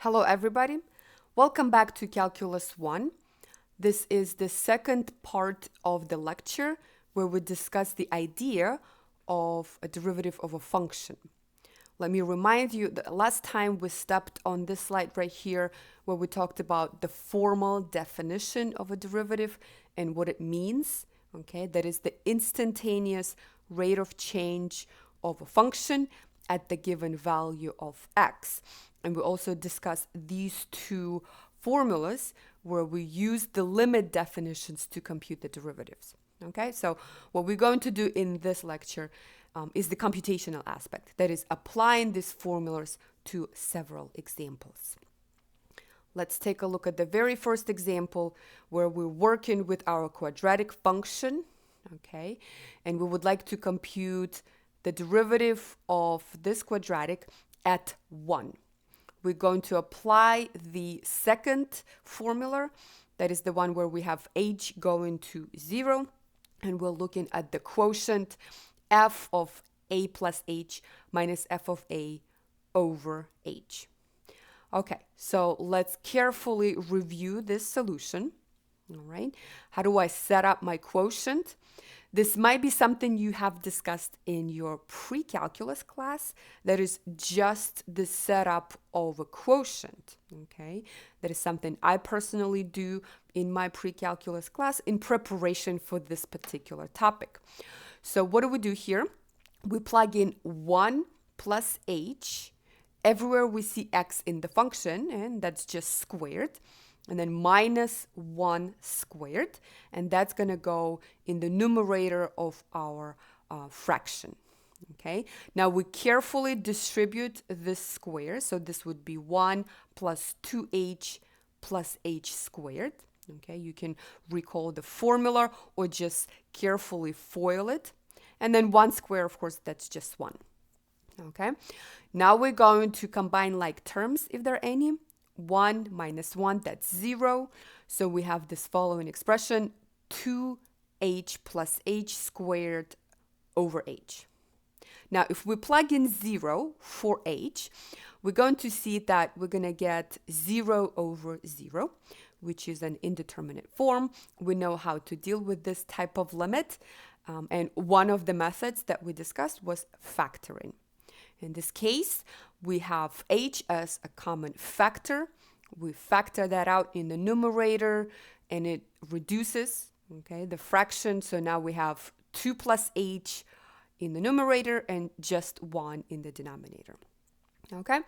Hello everybody, welcome back to Calculus 1. This is the second part of the lecture where we discuss the idea of a derivative of a function. Let me remind you that last time we stepped on this slide right here where we talked about the formal definition of a derivative and what it means. Okay, that is the instantaneous rate of change of a function at the given value of x. And we also discussed these two formulas where we use the limit definitions to compute the derivatives. Okay, so what we're going to do in this lecture is the computational aspect, that is applying these formulas to several examples. Let's take a look at the very first example where we're working with our quadratic function, okay, and we would like to compute the derivative of this quadratic at 1. We're going to apply the second formula, that is the one where we have h going to 0, and we're looking at the quotient f of a plus h minus f of a over h. Okay, so let's carefully review this solution. All right, how do I set up my quotient? This might be something you have discussed in your pre-calculus class. That is just the setup of a quotient. Okay, that is something I personally do in my pre-calculus class in preparation for this particular topic. So what do we do here? We plug in 1 plus h everywhere we see x in the function, and that's just squared, and then minus 1 squared, and that's going to go in the numerator of our fraction. Okay, now we carefully distribute this square, so this would be 1 plus 2h plus h squared. Okay, you can recall the formula or just carefully FOIL it. And then 1 square, of course, that's just 1. Okay, now we're going to combine like terms if there are any. 1 minus 1, that's 0. So we have this following expression, 2h plus h squared over h. Now, if we plug in 0 for h, we're going to see that we're going to get 0 over 0, which is an indeterminate form. We know how to deal with this type of limit. And one of the methods that we discussed was factoring. In this case, we have h as a common factor. We factor that out in the numerator and it reduces, okay, the fraction. So now we have 2 plus h in the numerator and just 1 in the denominator. Okay,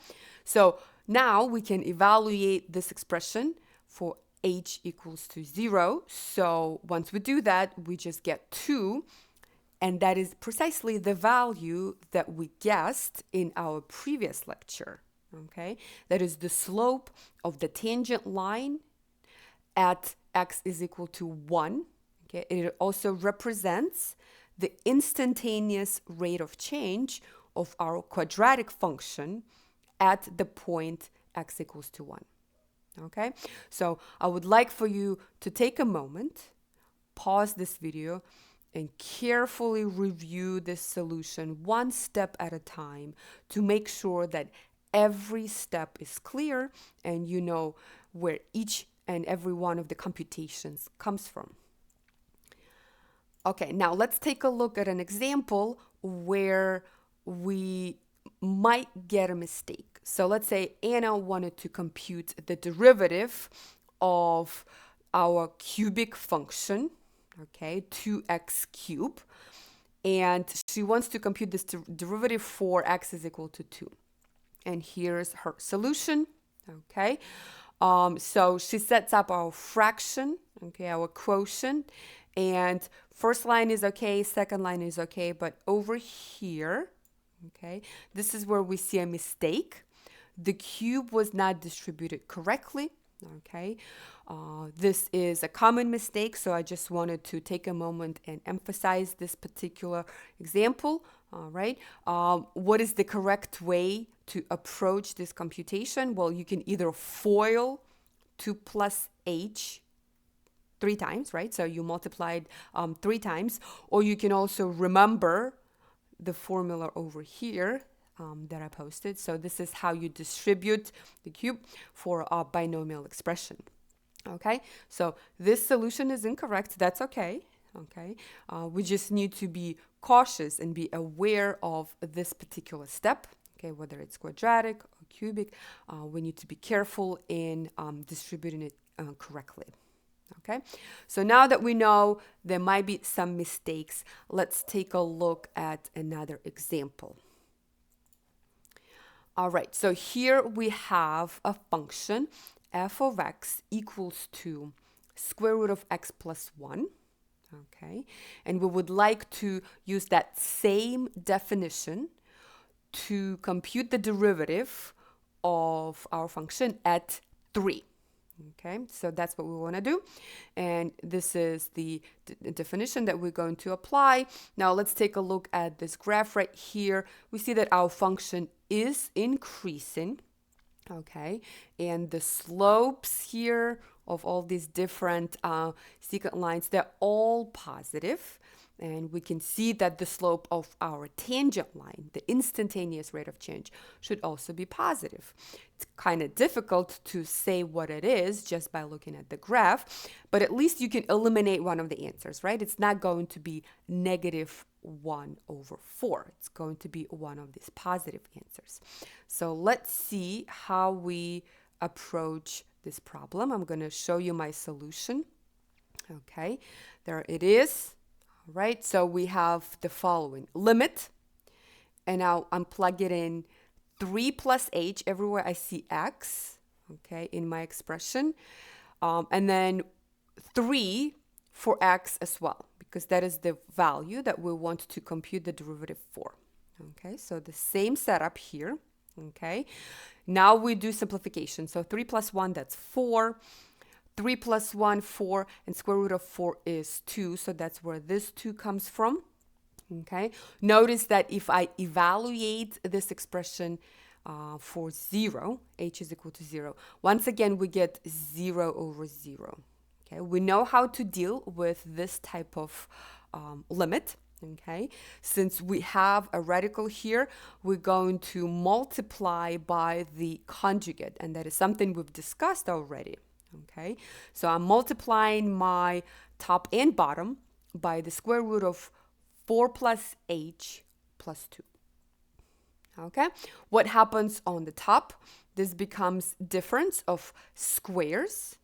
so now we can evaluate this expression for h equals to 0. So once we do that, we just get 2. And that is precisely the value that we guessed in our previous lecture. Okay, that is the slope of the tangent line at x is equal to 1. Okay, it also represents the instantaneous rate of change of our quadratic function at the point x equals to 1. Okay, so I would like for you to take a moment, pause this video, and carefully review this solution one step at a time to make sure that every step is clear and you know where each and every one of the computations comes from. Okay, now let's take a look at an example where we might get a mistake. So let's say Anna wanted to compute the derivative of our cubic function, okay, 2x cubed, and she wants to compute this derivative for x is equal to 2. And here's her solution, okay. So she sets up our fraction, okay, our quotient, and first line is okay, second line is okay, but over here, okay, this is where we see a mistake. The cube was not distributed correctly. Okay, this is a common mistake, so I just wanted to take a moment and emphasize this particular example. All right, what is the correct way to approach this computation? Well, you can either FOIL 2 plus h 3 times, right? So you multiplied 3 times, or you can also remember the formula over here. that I posted. So this is how you distribute the cube for a binomial expression. Okay, so this solution is incorrect. That's okay. Okay, we just need to be cautious and be aware of this particular step. Okay, whether it's quadratic or cubic, we need to be careful in distributing it correctly. Okay, so now that we know there might be some mistakes, let's take a look at another example. All right, so here we have a function f of x equals to square root of x plus 1. Okay, and we would like to use that same definition to compute the derivative of our function at 3. Okay, so that's what we want to do. And this is the definition that we're going to apply. Now let's take a look at this graph right here. We see that our function is increasing. Okay, and the slopes here of all these different secant lines, they're all positive. And we can see that the slope of our tangent line, the instantaneous rate of change, should also be positive. It's kind of difficult to say what it is just by looking at the graph, but at least you can eliminate one of the answers, right? It's not going to be negative 1/4. It's going to be one of these positive answers. So let's see how we approach this problem. I'm going to show you my solution. Okay, there it is. All right, so we have the following limit, and now I'm plugging in 3 plus h everywhere I see x, okay, in my expression, and then 3 for x as well, because that is the value that we want to compute the derivative for. Okay, so the same setup here. Okay, now we do simplification. So 3 plus 1, that's 4. 3 plus 1, 4, and square root of 4 is 2. So that's where this 2 comes from. Okay, notice that if I evaluate this expression for 0, h is equal to 0, once again we get 0/0. Okay, we know how to deal with this type of limit. Okay, since we have a radical here, we're going to multiply by the conjugate, and that is something we've discussed already. Okay, so I'm multiplying my top and bottom by the square root of 4 plus h plus 2. Okay, what happens on the top? This becomes difference of squares.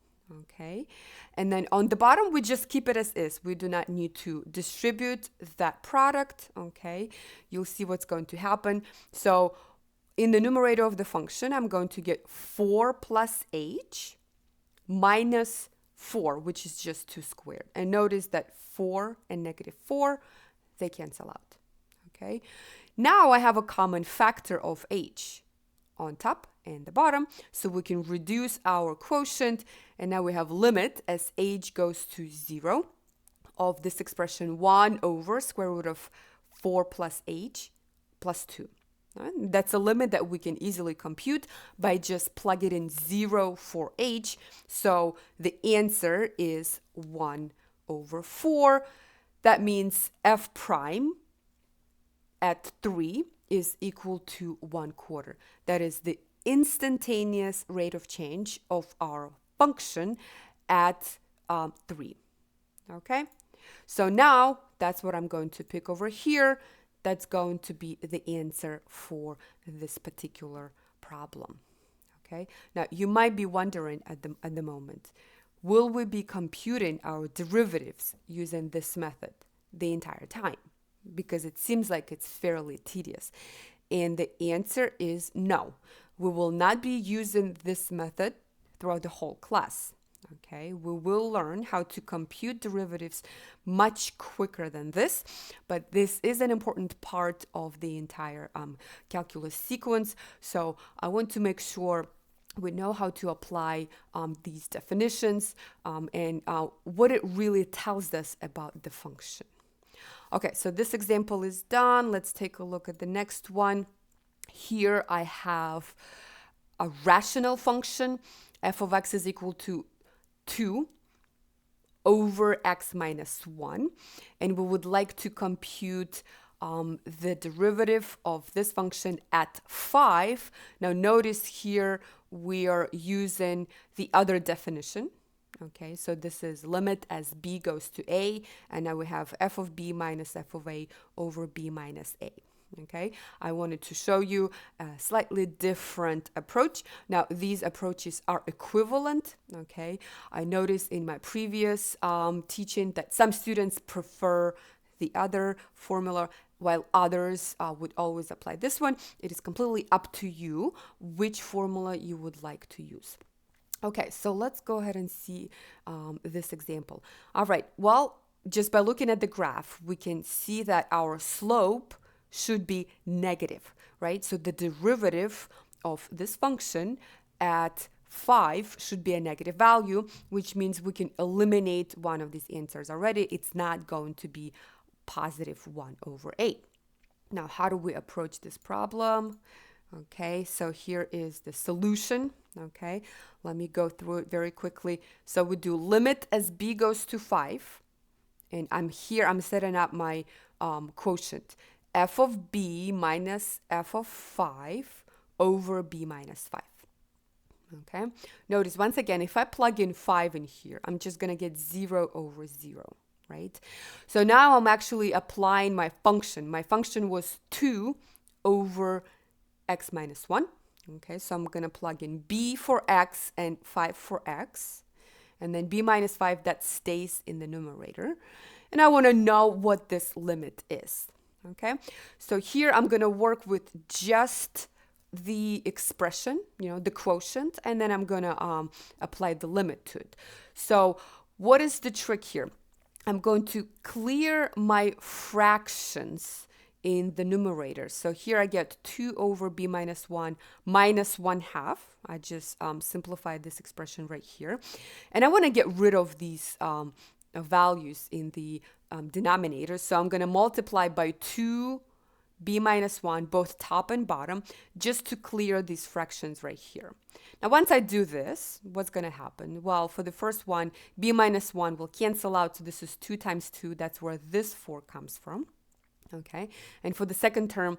Okay, and then on the bottom we just keep it as is. We do not need to distribute that product. Okay, you'll see what's going to happen. So in the numerator of the function, I'm going to get 4 plus h minus 4, which is just 2 squared. And notice that 4 and negative 4, they cancel out. Okay, now I have a common factor of h on top and the bottom, so we can reduce our quotient, and now we have limit as h goes to 0 of this expression 1 over square root of 4 plus h plus 2. That's a limit that we can easily compute by just plugging in 0 for h. So the answer is 1/4. That means f prime at 3 is equal to 1/4. That is the instantaneous rate of change of our function at 3. Okay, so now that's what I'm going to pick over here. That's going to be the answer for this particular problem. Okay, now you might be wondering at the moment, will we be computing our derivatives using this method the entire time? Because it seems like it's fairly tedious. And the answer is no. We will not be using this method throughout the whole class. Okay, we will learn how to compute derivatives much quicker than this, but this is an important part of the entire calculus sequence. So I want to make sure we know how to apply these definitions and what it really tells us about the function. Okay, so this example is done. Let's take a look at the next one. Here I have a rational function. F of x is equal to 2 over x minus 1. And we would like to compute the derivative of this function at 5. Now notice here we are using the other definition. Okay, so this is limit as b goes to a, and now we have f of b minus f of a over b minus a. Okay, I wanted to show you a slightly different approach. Now, these approaches are equivalent. Okay, I noticed in my previous teaching that some students prefer the other formula, while others would always apply this one. It is completely up to you which formula you would like to use. Okay, so let's go ahead and see this example. All right, well, just by looking at the graph, we can see that our slope should be negative, right? So the derivative of this function at 5 should be a negative value, which means we can eliminate one of these answers already. It's not going to be positive 1 over 8. Now, how do we approach this problem? Okay, so here is the solution. Okay, let me go through it very quickly. So we do limit as b goes to 5, and I'm setting up my quotient, f of b minus f of 5 over b minus 5. Okay, notice once again, if I plug in 5 in here, I'm just going to get 0 over 0, right? So now I'm actually applying my function. My function was 2 over x minus 1. Okay, so I'm going to plug in b for x and 5 for x. And then b minus 5, that stays in the numerator. And I want to know what this limit is. Okay, so here I'm going to work with just the expression, the quotient, and then I'm going to apply the limit to it. So what is the trick here? I'm going to clear my fractions in the numerator. So here I get 2 over b minus 1 minus 1/2. I just simplified this expression right here. And I want to get rid of these values in the denominator. So I'm going to multiply by 2 b minus 1, both top and bottom, just to clear these fractions right here. Now, once I do this, what's going to happen? Well, for the first one, b minus 1 will cancel out. So this is 2 times 2. That's where this 4 comes from. Okay, and for the second term,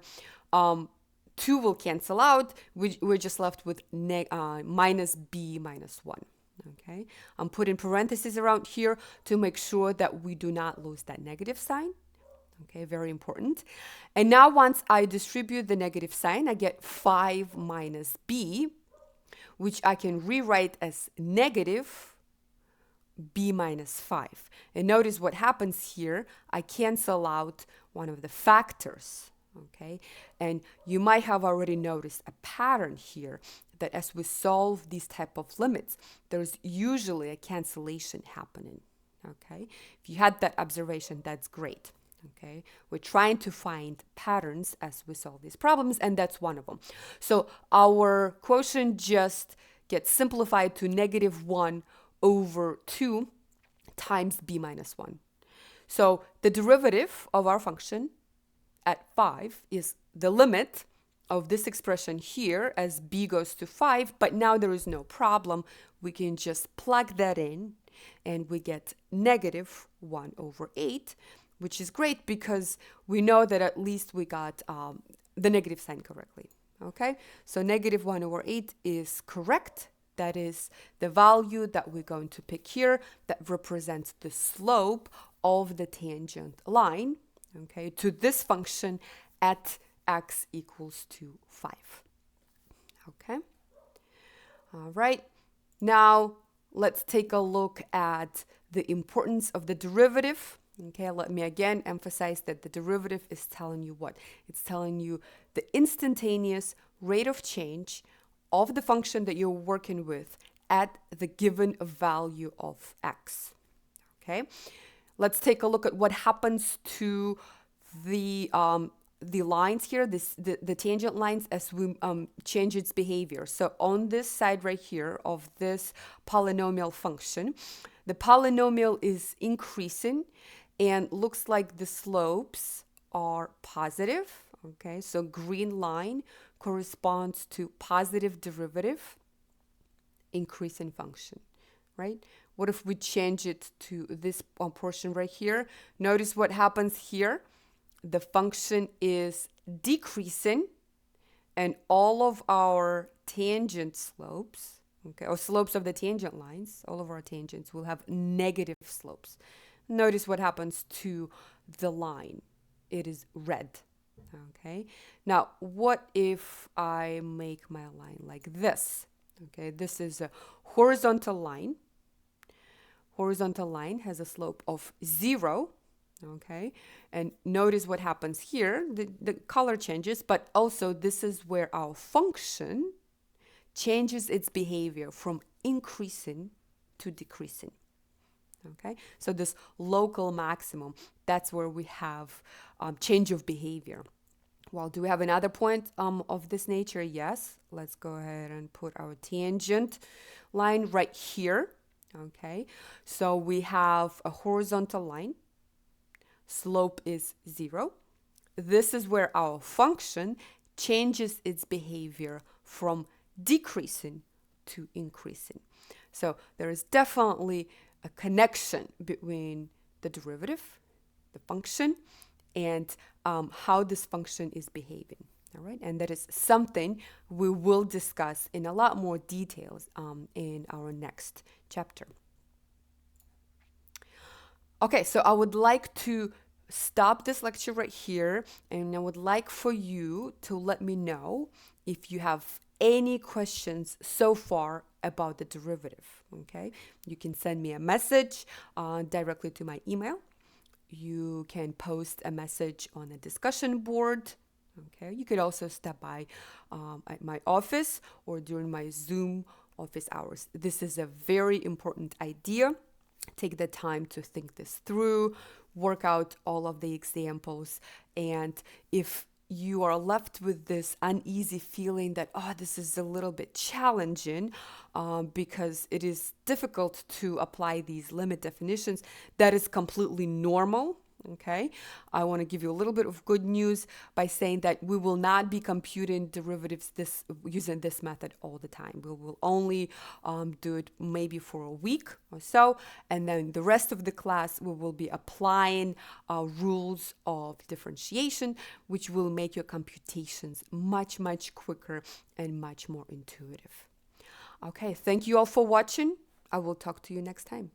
2 will cancel out. We're just left with minus b minus 1. Okay, I'm putting parentheses around here to make sure that we do not lose that negative sign. Okay, very important. And now once I distribute the negative sign, I get 5 minus b, which I can rewrite as negative b minus 5. And notice what happens here. I cancel out one of the factors. Okay, and you might have already noticed a pattern here that as we solve these type of limits, there's usually a cancellation happening. Okay, if you had that observation, that's great. Okay, we're trying to find patterns as we solve these problems, and that's one of them. So our quotient just gets simplified to negative 1 over 2 times b minus 1. So the derivative of our function at 5 is the limit of this expression here as b goes to 5, but now there is no problem. We can just plug that in and we get negative 1 over 8, which is great because we know that at least we got the negative sign correctly. Okay, so negative 1 over 8 is correct. That is the value that we're going to pick here that represents the slope of the tangent line, okay, to this function at x equals to 5. Okay, all right. Now let's take a look at the importance of the derivative. Okay, let me again emphasize that the derivative is telling you what? It's telling you the instantaneous rate of change of the function that you're working with at the given value of x. Okay, let's take a look at what happens to the lines here, the tangent lines as we change its behavior. So on this side right here of this polynomial function, the polynomial is increasing and looks like the slopes are positive. Okay, so green line corresponds to positive derivative, increasing function, right? What if we change it to this portion right here? Notice what happens here. the function is decreasing, and all of our tangent slopes, okay, or slopes of the tangent lines, all of our tangents will have negative slopes. Notice what happens to the line. It is red, okay? Now, what if I make my line like this? Okay, this is a horizontal line. Horizontal line has a slope of 0, okay? And notice what happens here. The color changes, but also this is where our function changes its behavior from increasing to decreasing. Okay, so this local maximum, that's where we have change of behavior. Well, do we have another point of this nature? Yes. Let's go ahead and put our tangent line right here. Okay, so we have a horizontal line. Slope is 0. This is where our function changes its behavior from decreasing to increasing. So there is definitely a connection between the derivative, the function, and how this function is behaving. All right, and that is something we will discuss in a lot more details in our next chapter. Okay, so I would like to stop this lecture right here, and I would like for you to let me know if you have any questions so far about the derivative. Okay, you can send me a message directly to my email. You can post a message on a discussion board. Okay, you could also stop by at my office or during my Zoom office hours. This is a very important idea. Take the time to think this through, work out all of the examples, and if you are left with this uneasy feeling that, oh, this is a little bit challenging because it is difficult to apply these limit definitions, that is completely normal. Okay, I want to give you a little bit of good news by saying that we will not be computing derivatives using this method all the time. We will only do it maybe for a week or so, and then the rest of the class we will be applying rules of differentiation, which will make your computations much, much quicker and much more intuitive. Okay, thank you all for watching. I will talk to you next time.